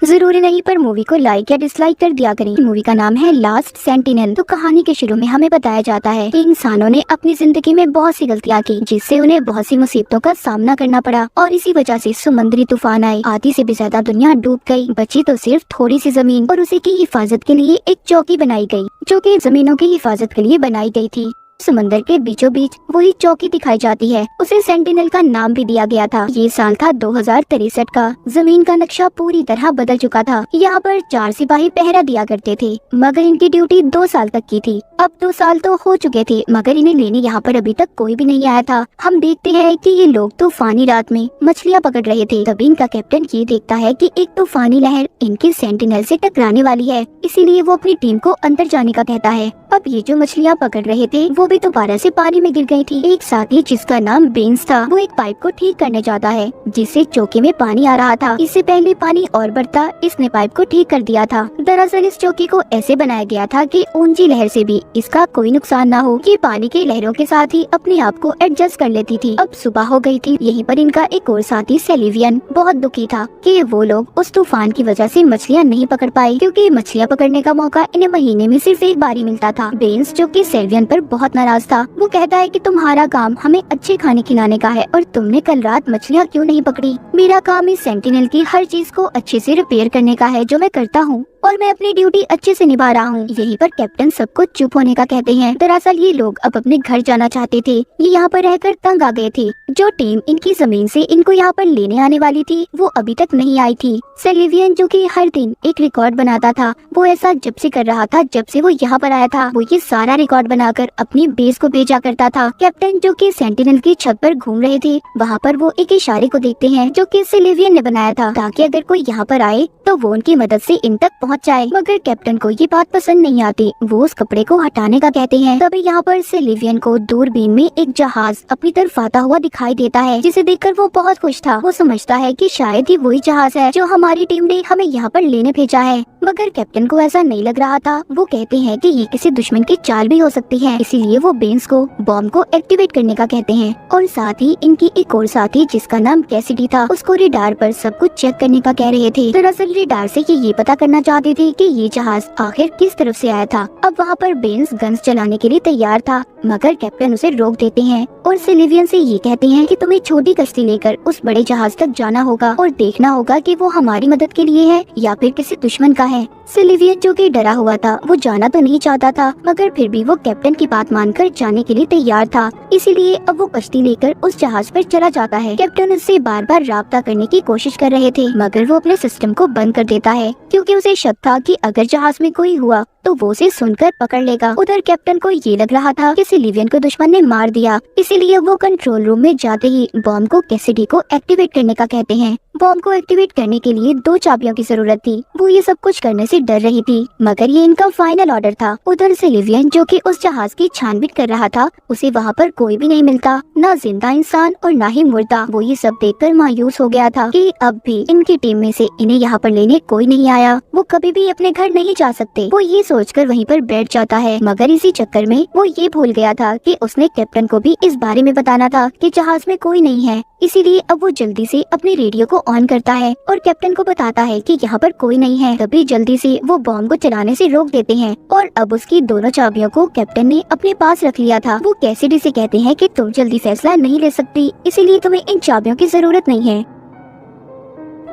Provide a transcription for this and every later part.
जरूरी नहीं पर मूवी को लाइक या डिसलाइक कर दिया करें। मूवी का नाम है लास्ट सेंटिनल। तो कहानी के शुरू में हमें बताया जाता है कि इंसानों ने अपनी जिंदगी में बहुत सी गलतियां की, जिससे उन्हें बहुत सी मुसीबतों का सामना करना पड़ा और इसी वजह से समुद्री तूफान आए। आधी से भी ज्यादा दुनिया डूब गई, बची तो सिर्फ थोड़ी सी जमीन और उसी की हिफाजत के लिए एक चौकी बनाई गई, जो कि जमीनों की हिफाजत के लिए बनाई गई थी। समंदर के बीचों बीच वही चौकी दिखाई जाती है। उसे सेंटिनल का नाम भी दिया गया था। ये साल था 2063 का। जमीन का नक्शा पूरी तरह बदल चुका था। यहाँ पर 4 सिपाही पहरा दिया करते थे, मगर इनकी ड्यूटी 2 साल तक की थी। अब 2 साल तो हो चुके थे, मगर इन्हें लेने यहाँ पर अभी तक कोई भी नहीं आया था। हम देखते हैं कि ये लोग तूफानी रात में मछलियाँ पकड़ रहे थे। तभी इनका कैप्टन ये देखता है कि एक तूफानी लहर इनके सेंटिनल से टकराने वाली है, इसीलिए वो अपनी टीम को अंदर जाने का कहता है। अब ये जो मछलियाँ पकड़ रहे थे वो भी दोबारा से पानी में गिर गई थी। एक साथी जिसका नाम बेंस था, वो एक पाइप को ठीक करने जाता है जिससे चौकी में पानी आ रहा था। इससे पहले पानी और बढ़ता, इसने पाइप को ठीक कर दिया था। दरअसल इस चौकी को ऐसे बनाया गया था कि ऊंची लहर से भी इसका कोई नुकसान ना हो। ये पानी की लहरों के साथ ही अपने आप को एडजस्ट कर लेती थी। अब सुबह हो गई थी। यहीं पर इनका एक और साथी सेलिवियन बहुत दुखी था कि वो लोग उस तूफान की वजह से मछलियाँ नहीं पकड़ पाए, क्योंकि मछलियाँ पकड़ने का मौका इन्हें महीने में सिर्फ एक बार ही मिलता था। बेंस जो कि सेलिवियन पर बहुत नाराज था, वो कहता है कि तुम्हारा काम हमें अच्छे खाने खिलाने का है और तुमने कल रात मछलियाँ क्यों नहीं पकड़ी। मेरा काम इस सेंटिनल की हर चीज को अच्छे से रिपेयर करने का है, जो मैं करता हूँ और मैं अपनी ड्यूटी अच्छे से निभा रहा हूँ। यहीं पर कैप्टन सबको चुप होने का कहते हैं। दरअसल ये लोग अब अपने घर जाना चाहते थे। ये यहाँ पर रहकर तंग आ गए थे। जो टीम इनकी जमीन से इनको यहाँ पर लेने आने वाली थी वो अभी तक नहीं आई थी। सेलिवियन जो कि हर दिन एक रिकॉर्ड बनाता था, वो ऐसा जब से कर रहा था जब से वो यहाँ पर आया था। वो ये सारा रिकॉर्ड बनाकर अपनी बेस को भेजा करता था। कैप्टन जो कि सेंटिनल की छत पर घूम रहे थे, वहाँ पर वो एक इशारे को देखते हैं जो कि सेलिवियन ने बनाया था, ताकि अगर कोई यहाँ पर आए तो वो उनकी मदद से इन तक पहुँच जाए। मगर कैप्टन को ये बात पसंद नहीं आती। वो उस कपड़े को हटाने का कहते हैं। तभी यहाँ पर सेलिवियन को दूरबीन में एक जहाज अपनी तरफ आता हुआ दिखाई देता है, जिसे देखकर वो बहुत खुश था। वो समझता है कि शायद ही वही जहाज है जो हमारी टीम ने हमें यहाँ पर लेने भेजा है। मगर कैप्टन को ऐसा नहीं लग रहा था। वो कहते हैं कि ये किसी दुश्मन की चाल भी हो सकती है, इसीलिए वो बेंस को बॉम्ब को एक्टिवेट करने का कहते हैं। और साथ ही इनकी एक और साथी जिसका नाम कैसिडी था, उसको रेडार पर सब कुछ चेक करने का कह रहे थे। दरअसल रेडार से ये पता करना चाहते थे कि ये जहाज आखिर किस तरफ से आया था। अब वहाँ पर बेंस गन्स चलाने के लिए तैयार था, मगर कैप्टन उसे रोक देते हैं और सेलिवियन से ये कहते हैं कि तुम्हें छोटी कश्ती लेकर उस बड़े जहाज तक जाना होगा और देखना होगा कि वो हमारी मदद के लिए है या फिर किसी दुश्मन का है। सेलिवियन जो कि डरा हुआ था, वो जाना तो नहीं चाहता था, मगर फिर भी वो कैप्टन की बात मानकर जाने के लिए तैयार था। इसीलिए अब वो कश्ती लेकर उस जहाज पर चला जाता है। कैप्टन उससे बार बार राब्ता करने की कोशिश कर रहे थे, मगर वो अपने सिस्टम को बंद कर देता है, क्योंकि उसे शक था कि अगर जहाज में कोई हुआ तो वो उसे सुनकर पकड़ लेगा। उधर कैप्टन को ये लग रहा था कि सेलिवियन को दुश्मन ने मार दिया, इसीलिए वो कंट्रोल रूम में जाते ही बॉम्ब को कैसिडी को एक्टिवेट करने का कहते हैं। बॉम्ब को एक्टिवेट करने के लिए 2 चाबियों की जरूरत थी। वो ये सब कुछ करने से डर रही थी, मगर ये इनका फाइनल ऑर्डर था। उधर सेलिवियन जो कि उस जहाज की छानबीन कर रहा था, उसे वहाँ पर कोई भी नहीं मिलता, ना जिंदा इंसान और ना ही मुर्दा। वो ये सब देखकर मायूस हो गया था कि अब भी इनकी टीम में से इन्हें यहाँ पर लेने कोई नहीं आया। वो कभी भी अपने घर नहीं जा सकते। वो ये सोचकर वहीं पर बैठ जाता है, मगर इसी चक्कर में वो ये भूल गया था कि उसने कैप्टन को भी इस बारे में बताना था कि जहाज में कोई नहीं है। इसीलिए अब वो जल्दी से अपने रेडियो को ऑन करता है और कैप्टन को बताता है कि यहाँ पर कोई नहीं है। तभी जल्दी से वो बॉम्ब को चलाने से रोक देते हैं और अब उसकी दोनों चाबियों को कैप्टन ने अपने पास रख लिया था। वो कैसिडी से कहते हैं कि तुम जल्दी फैसला नहीं ले सकती, इसीलिए तुम्हें इन चाबियों की जरूरत नहीं है।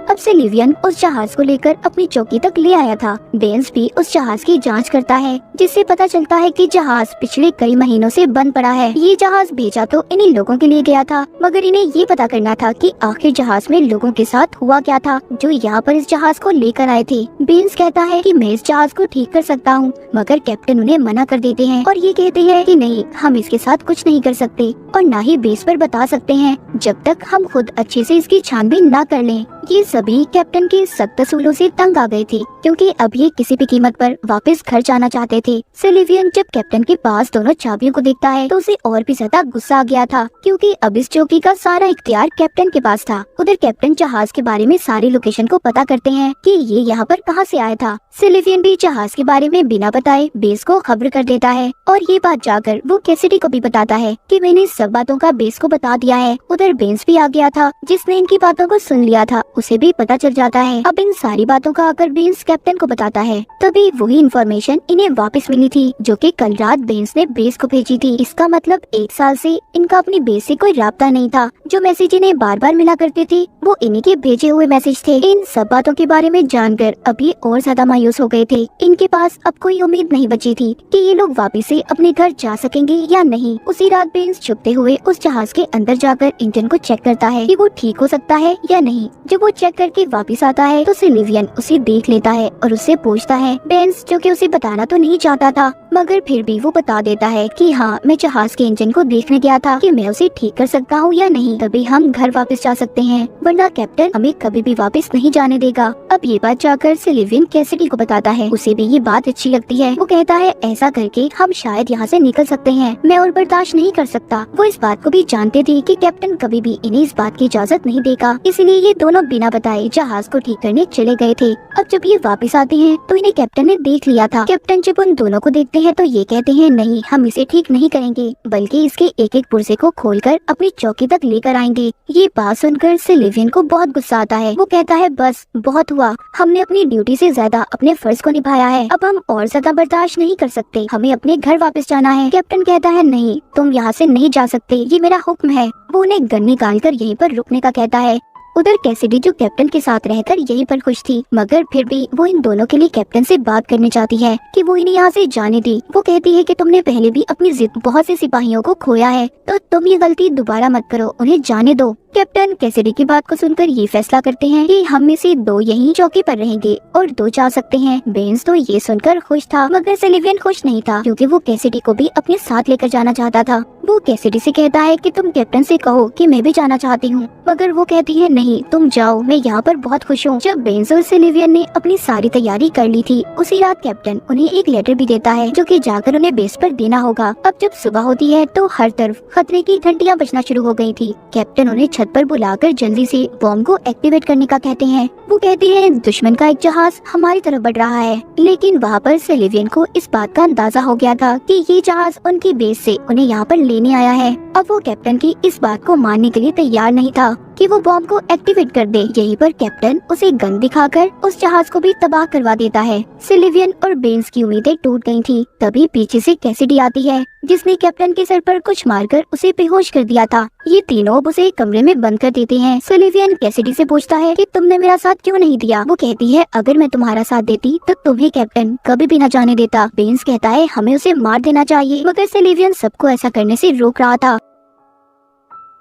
अब सेलिवियन उस जहाज को लेकर अपनी चौकी तक ले आया था। बेंस भी उस जहाज की जांच करता है, जिससे पता चलता है कि जहाज पिछले कई महीनों से बंद पड़ा है। ये जहाज भेजा तो इन्हीं लोगों के लिए गया था, मगर इन्हें ये पता करना था कि आखिर जहाज में लोगों के साथ हुआ क्या था जो यहाँ पर इस जहाज को लेकर आए थे। बेंस कहता है कि मैं इस जहाज को ठीक कर सकता हूँ, मगर कैप्टन उन्हें मना कर देते हैं और ये कहते हैं कि नहीं, हम इसके साथ कुछ नहीं कर सकते और न ही बेस पर बता सकते हैं जब तक हम खुद अच्छे से इसकी छानबीन न कर लें। ये सभी कैप्टन के सख्त असूलों से तंग आ गए थे, क्योंकि अब ये किसी भी कीमत पर वापस घर जाना चाहते थे। सेलिवियन जब कैप्टन के पास दोनों चाबियों को देखता है तो उसे और भी ज्यादा गुस्सा आ गया था, क्योंकि अब इस चौकी का सारा इख्तियार कैप्टन के पास था। उधर कैप्टन जहाज के बारे में सारी लोकेशन को पता करते हैं कि ये यहाँ पर कहाँ से आया था। सेलिवियन भी जहाज के बारे में बिना बताए बेस को खबर कर देता है और ये बात जाकर वो कैसिडी को भी बताता है कि मैंने सब बातों का बेस को बता दिया है। उधर बेंस भी आ गया था, जिसने इनकी बातों को सुन लिया था उसे भी पता चल जाता है। अब इन सारी बातों का आकर बेंस कैप्टन को बताता है। तभी वही इन्फॉर्मेशन इन्हें वापस मिली थी जो कि कल रात बेंस ने बेस को भेजी थी। इसका मतलब 1 साल से इनका अपनी बेस से कोई राब्ता नहीं था। जो मैसेज इन्हें बार बार मिला करते थे वो इन्हीं के भेजे हुए मैसेज थे। इन सब बातों के बारे में जानकर अब ये और ज्यादा मायूस हो गए थे। इनके पास अब कोई उम्मीद नहीं बची थी कि ये लोग वापस से अपने घर जा सकेंगे या नहीं। उसी रात बेंस छुपते हुए उस जहाज के अंदर जाकर इंजन को चेक करता है कि वो ठीक हो सकता है या नहीं। जब वो चेक करके वापस आता है तो सिलिवियन उसे देख लेता है और उससे पूछता है। बेंस जो कि उसे बताना तो नहीं चाहता था मगर फिर भी वो बता देता है कि हाँ, मैं जहाज के इंजन को देखने गया था कि मैं उसे ठीक कर सकता हूँ या नहीं, तभी हम घर वापस जा सकते हैं, वरना कैप्टन हमें कभी भी वापस नहीं जाने देगा। अब ये बात जाकर सिलिवियन कैसिडी को बताता है। उसे भी ये बात अच्छी लगती है। वो कहता है ऐसा करके हम शायद यहाँ से निकल सकते हैं, मैं और बर्दाश्त नहीं कर सकता। वो इस बात को भी जानते थे कि कैप्टन कभी भी इन्हें इस बात की इजाजत नहीं देगा, इसलिए ये दोनों बिना बताए जहाज को ठीक करने चले गए थे। अब जब ये वापस आते हैं तो इन्हें कैप्टन ने देख लिया था। कैप्टन जब उन दोनों को देखते हैं तो ये कहते हैं नहीं, हम इसे ठीक नहीं करेंगे बल्कि इसके एक एक पुर्जे को खोलकर अपनी चौकी तक लेकर आएंगे। ये बात सुनकर सिलिवियन को बहुत गुस्सा आता है। वो कहता है बस बहुत हुआ, हमने अपनी ड्यूटी से ज्यादा अपने फर्ज को निभाया है, अब हम और ज्यादा बर्दाश्त नहीं कर सकते, हमें अपने घर वापस जाना है। कैप्टन कहता है नहीं, तुम यहाँ से नहीं जा सकते, ये मेरा हुक्म है। वो उन्हें गन निकालकर यहीं पर रुकने का कहता है। उधर कैसिडी जो कैप्टन के साथ रहकर यहीं पर खुश थी मगर फिर भी वो इन दोनों के लिए कैप्टन से बात करनी चाहती है कि वो इन्हें यहाँ से जाने दी। वो कहती है कि तुमने पहले भी अपनी जिद बहुत से सिपाहियों को खोया है तो तुम ये गलती दोबारा मत करो, उन्हें जाने दो। कैप्टन कैसिडी की बात को सुनकर ये फैसला करते हैं कि हम में से 2 यहीं चौकी पर रहेंगे और 2 जा सकते हैं। बेंस तो ये सुनकर खुश था मगर सिलिवियन खुश नहीं था क्योंकि वो कैसिडी को भी अपने साथ लेकर जाना चाहता था। वो कैसिडी से कहता है कि तुम कैप्टन से कहो कि मैं भी जाना चाहती हूँ मगर वो कहती है नहीं, तुम जाओ, मैं यहाँ पर बहुत खुश हूँ। जब बेंस और सिलिवियन ने अपनी सारी तैयारी कर ली थी उसी रात कैप्टन उन्हें एक लेटर भी देता है जो कि जाकर उन्हें बेस पर देना होगा। अब जब सुबह होती है तो हर तरफ खतरे की घंटियाँ बजना शुरू हो गई थी। कैप्टन उन्हें छत पर बुलाकर जल्दी से बॉम्ब को एक्टिवेट करने का कहते हैं। वो कहते हैं दुश्मन का एक जहाज हमारी तरफ बढ़ रहा है, लेकिन वहाँ पर सिलिवियन को इस बात का अंदाजा हो गया था कि ये जहाज उनकी बेस से उन्हें यहाँ पर लेने आया है। अब वो कैप्टन की इस बात को मानने के लिए तैयार नहीं था कि वो बॉम्ब को एक्टिवेट कर दे। यहीं पर कैप्टन उसे गन दिखाकर उस जहाज को भी तबाह करवा देता है। सिलिवियन और बेंस की उम्मीदें टूट गई थी। तभी पीछे से कैसिडी आती है जिसने कैप्टन के सर पर कुछ मारकर उसे बेहोश कर दिया था। ये तीनों अब उसे एक कमरे में बंद कर देते हैं। सिलिवियन कैसिडी से पूछता है कि तुमने मेरा साथ क्यों नहीं दिया। वो कहती है अगर मैं तुम्हारा साथ देती तो तुम्हें कैप्टन कभी भी न जाने देता। बेंस कहता है हमें उसे मार देना चाहिए मगर सिलिवियन सबको ऐसा करने से रोक रहा था।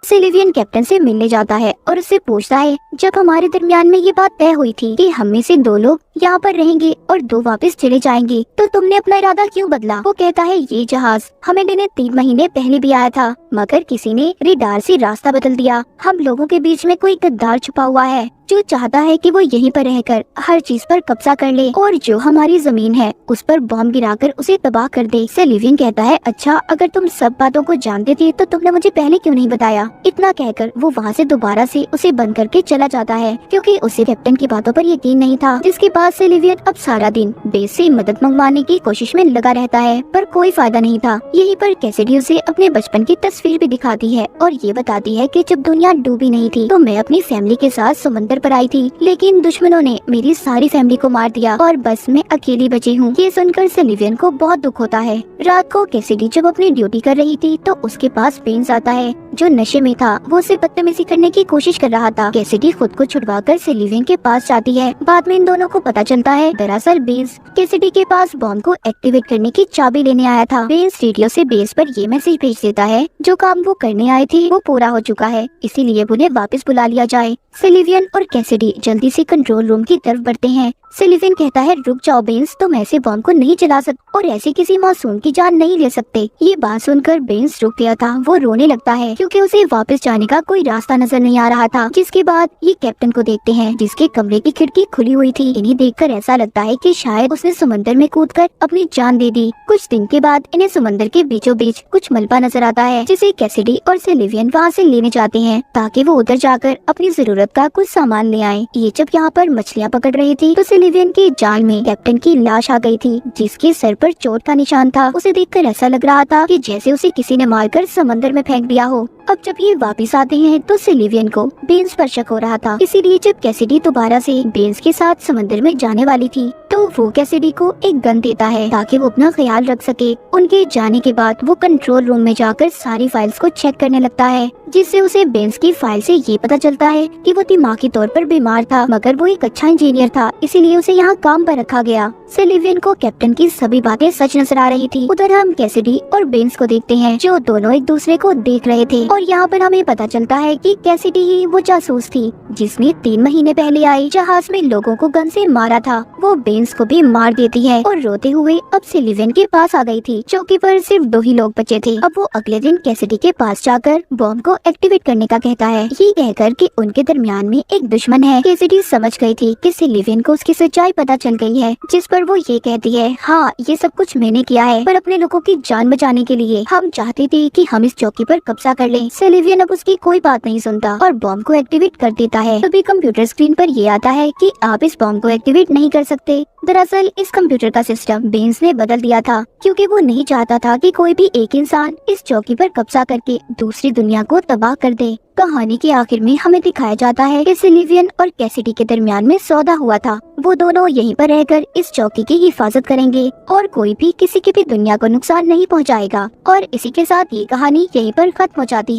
सिलिवियन कैप्टन से मिलने जाता है और उससे पूछता है जब हमारे दरमियान में ये बात तय हुई थी कि हम में से 2 लोग यहाँ पर रहेंगे और 2 वापस चले जाएंगे तो तुमने अपना इरादा क्यों बदला। वो कहता है ये जहाज हमें लेने 3 महीने पहले भी आया था मगर किसी ने रेडार से रास्ता बदल दिया। हम लोगों के बीच में कोई गद्दार छुपा हुआ है जो चाहता है कि वो यहीं पर रहकर हर चीज पर कब्जा कर ले और जो हमारी जमीन है उस पर बॉम्ब गिराकर उसे तबाह कर दे। सिलिवियन कहता है अच्छा, अगर तुम सब बातों को जानते थे तो तुमने मुझे पहले क्यों नहीं बताया। इतना कहकर वो वहाँ से दोबारा से उसे बंद करके चला जाता है क्योंकि उसे कैप्टन की बातों पर यकीन नहीं था। जिसके बाद सिलिवियन अब सारा दिन बेस से मदद मंगवाने की कोशिश में लगा रहता है पर कोई फायदा नहीं था। यहीं पर कैसिडी उसे अपने बचपन की तस्वीर भी दिखाती है और ये बताती है कि जब दुनिया डूबी नहीं थी तो मैं अपनी फैमिली के साथ समुद्र पर आई थी, लेकिन दुश्मनों ने मेरी सारी फैमिली को मार दिया और बस मैं अकेली बची हूँ। ये सुनकर सिलिवियन को बहुत दुख होता है। रात को कैसिडी जब अपनी ड्यूटी कर रही थी तो उसके पास बेंस आता है जो नशे में था। वो उसे बदतमीजी करने की कोशिश कर रहा था। कैसिडी खुद को छुड़वाकर सिलिवियन के पास जाती है। बाद में इन दोनों को पता चलता है दरअसल बेंस कैसिडी के पास बॉम्ब को एक्टिवेट करने की चाबी लेने आया था। बेंस रेडियो से बेस पर ये मैसेज भेज देता है जो काम वो करने आए थे वो पूरा हो चुका है, इसीलिए उन्हें वापस बुला लिया जाए। सिलिवियन और कैसिडी जल्दी से कंट्रोल रूम की तरफ बढ़ते हैं। सिलिवियन कहता है रुक जाओ बेंस, तुम ऐसे बॉम्ब को नहीं चला सकते और ऐसे किसी मासूम की जान नहीं ले सकते। ये बात सुनकर बेंस रुक गया था। वो रोने लगता है क्योंकि उसे वापस जाने का कोई रास्ता नजर नहीं आ रहा था। जिसके बाद ये कैप्टन को देखते हैं जिसके कमरे की खिड़की खुली हुई थी। इन्हें देखकर ऐसा लगता है कि शायद उसने समंदर में कूदकर अपनी जान दे दी। कुछ दिन के बाद इन्हें समंदर के बीचों बीच कुछ मलबा नजर आता है जिसे कैसिडी और सिलिवियन वहाँ से लेने जाते हैं ताकि वो उधर जाकर अपनी जरूरत का कुछ सामान ले आए। ये जब यहाँ पर मछलियाँ पकड़ रही थी तो सिलिवियन के जाल में कैप्टन की लाश आ गई थी जिसके सर पर चोट का निशान था। उसे देखकर ऐसा लग रहा था कि जैसे उसे किसी ने मारकर समंदर में फेंक दिया हो। अब जब ये वापस आते हैं तो सिलिवियन को बेन्स पर शक हो रहा था, इसीलिए जब कैसिडी दोबारा से बेन्स के साथ समंदर में जाने वाली थी तो वो कैसिडी को एक गन देता है ताकि वो अपना ख्याल रख सके। उनके जाने के बाद वो कंट्रोल रूम में जाकर सारी फाइल्स को चेक करने लगता है, जिससे उसे बेन्स की फाइल से ये पता चलता है कि वो दिमागी तौर पर बीमार था, मगर वो एक अच्छा इंजीनियर था, इसीलिए उसे यहाँ काम पर रखा गया। सिलिवियन को कैप्टन की सभी बातें सच नजर आ रही थी। उधर हम कैसिडी और बेन्स को देखते हैं जो दोनों एक दूसरे को देख रहे थे, और यहाँ पर हमें पता चलता है कि कैसिडी ही वो जासूस थी जिसने 3 महीने पहले आए जहाज में लोगों को गन से मारा था। वो बेन्स को भी मार देती है और रोते हुए अब सिलिवियन के पास आ गई थी। चौकी पर सिर्फ 2 ही लोग बचे थे। अब वो अगले दिन कैसिडी के पास जाकर बॉम्ब को एक्टिवेट करने का कहता है, ये कहकर कि उनके दरमियान में एक दुश्मन है। कैसिडी समझ गई थी कि सिलिवियन को उसकी सच्चाई पता चल गई है, जिस पर वो ये कहती है, हाँ ये सब कुछ मैंने किया है, पर अपने लोगों की जान बचाने के लिए। हम चाहते थे कि हम इस चौकी पर कब्जा कर लें। सिलिवियन अब उसकी कोई बात नहीं सुनता और बॉम्ब को एक्टिवेट कर देता है। तभी कंप्यूटर स्क्रीन पर ये आता है कि आप इस बॉम्ब को एक्टिवेट नहीं कर सकते। दरअसल इस कंप्यूटर का सिस्टम बेन्स ने बदल दिया था, क्योंकि वो नहीं चाहता था कि कोई भी एक इंसान इस चौकी पर कब्जा करके दूसरी दुनिया को तबाह कर दे। कहानी के आखिर में हमें दिखाया जाता है कि सिलिवियन और कैसिडी के दरमियान में सौदा हुआ था। वो दोनों यहीं पर रहकर इस चौकी की हिफाजत करेंगे और कोई भी किसी की भी दुनिया को नुकसान नहीं पहुंचाएगा। और इसी के साथ ये कहानी यहीं पर खत्म हो जाती है।